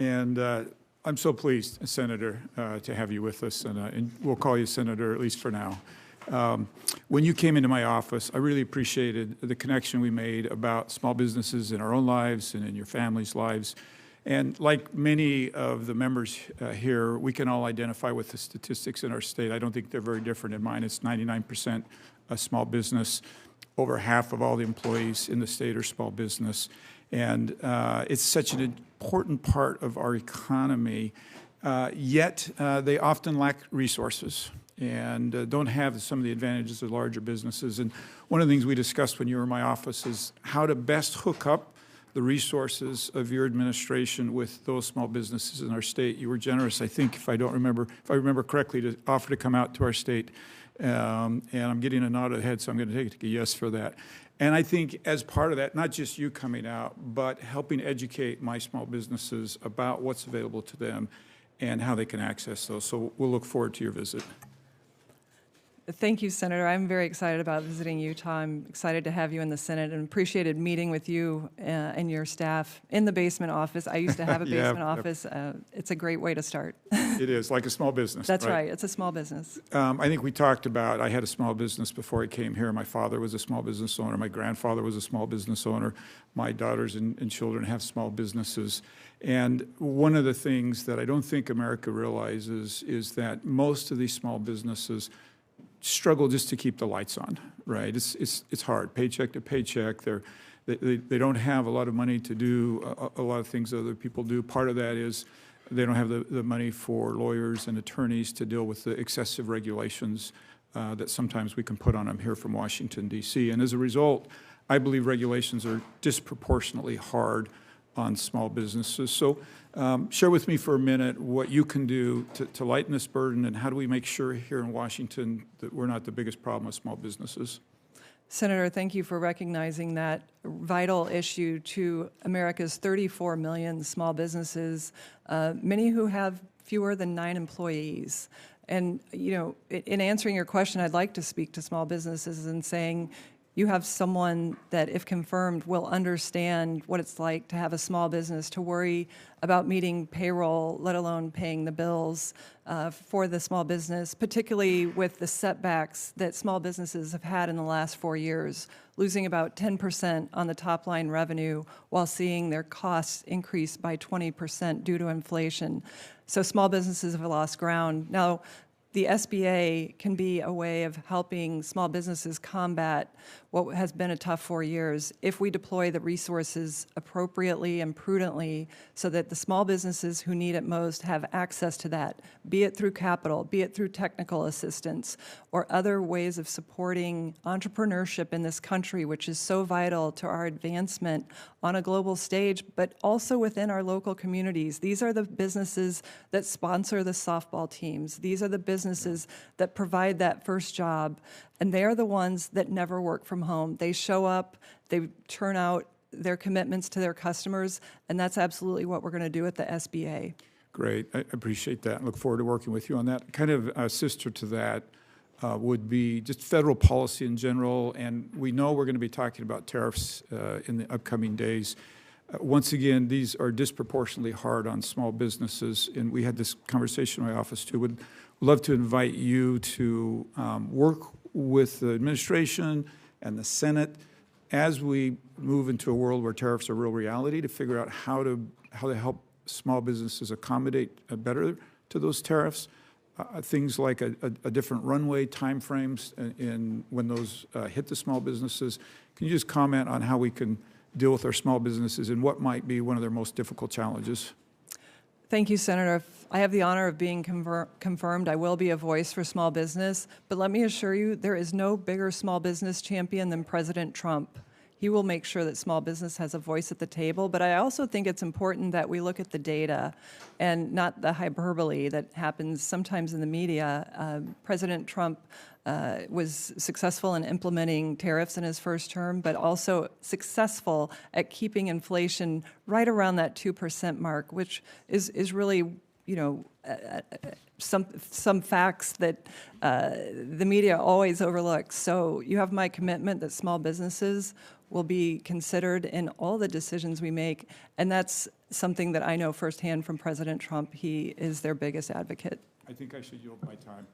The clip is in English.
And I'm so pleased, Senator, to have you with us, and we'll call you Senator at least for now. When you came into my office, I really appreciated the connection we made about small businesses in our own lives and in your family's lives. And like many of the members here, we can all identify with the statistics in our state. I don't think they're very different. In mine, it's 99% a small business. Over half of all the employees in the state are small business. And it's such an important part of our economy, yet they often lack resources and don't have some of the advantages of larger businesses. And one of the things we discussed when you were in my office is how to best hook up the resources of your administration with those small businesses in our state. You were generous, I think, if I remember correctly, to offer to come out to our state. And I'm getting a nod of the head, so I'm going to take a yes for that. And I think as part of that, not just you coming out, but helping educate my small businesses about what's available to them and how they can access those. So we'll look forward to your visit. Thank you, Senator. I'm very excited about visiting Utah. I'm excited to have you in the Senate and appreciated meeting with you and your staff in the basement office. I used to have a basement office. It's a great way to start. It is, like a small business. That's right. It's a small business. I think we talked about, I had a small business before I came here. My father was a small business owner. My grandfather was a small business owner. My daughters and children have small businesses. And one of the things that I don't think America realizes is that most of these small businesses struggle just to keep the lights on, right? It's hard, paycheck to paycheck. They don't have a lot of money to do a lot of things other people do. Part of that is they don't have the money for lawyers and attorneys to deal with the excessive regulations that sometimes we can put on them here from Washington, D.C. And as a result, I believe regulations are disproportionately hard on small businesses. So share with me for a minute what you can do to lighten this burden, and how do we make sure here in Washington that we're not the biggest problem with small businesses? Senator, thank you for recognizing that vital issue to America's 34 million small businesses, many who have fewer than 9 employees. And, you know, in answering your question, I'd like to speak to small businesses and saying, you have someone that, if confirmed, will understand what it's like to have a small business, to worry about meeting payroll, let alone paying the bills for the small business, particularly with the setbacks that small businesses have had in the last 4 years, losing about 10% on the top line revenue while seeing their costs increase by 20% due to inflation. So small businesses have lost ground. Now, the SBA can be a way of helping small businesses combat what has been a tough 4 years if we deploy the resources appropriately and prudently so that the small businesses who need it most have access to that, be it through capital, be it through technical assistance, or other ways of supporting entrepreneurship in this country, which is so vital to our advancement on a global stage, but also within our local communities. These are the businesses that sponsor the softball teams. These are the businesses that provide that first job, and they are the ones that never work from home. They show up, they turn out their commitments to their customers, and that's absolutely what we're going to do at the SBA. Great. I appreciate that and look forward to working with you on that. Kind of a sister to that would be just federal policy in general, and we know we're going to be talking about tariffs in the upcoming days. Once again, these are disproportionately hard on small businesses, and we had this conversation in my office too. Would love to invite you to work with the administration and the Senate as we move into a world where tariffs are a real reality, to figure out how to help small businesses accommodate better to those tariffs. Things like a different runway timeframes in when those hit the small businesses. Can you just comment on how we can deal with our small businesses and what might be one of their most difficult challenges? Thank you, Senator. If I have the honor of being confirmed, I will be a voice for small business. But let me assure you, there is no bigger small business champion than President Trump. He will make sure that small business has a voice at the table. But I also think it's important that we look at the data and not the hyperbole that happens sometimes in the media. President Trump was successful in implementing tariffs in his first term, but also successful at keeping inflation right around that 2% mark, which is really, you know, some facts that the media always overlooks. So you have my commitment that small businesses will be considered in all the decisions we make, and that's something that I know firsthand from President Trump. He is their biggest advocate. I think I should yield my time.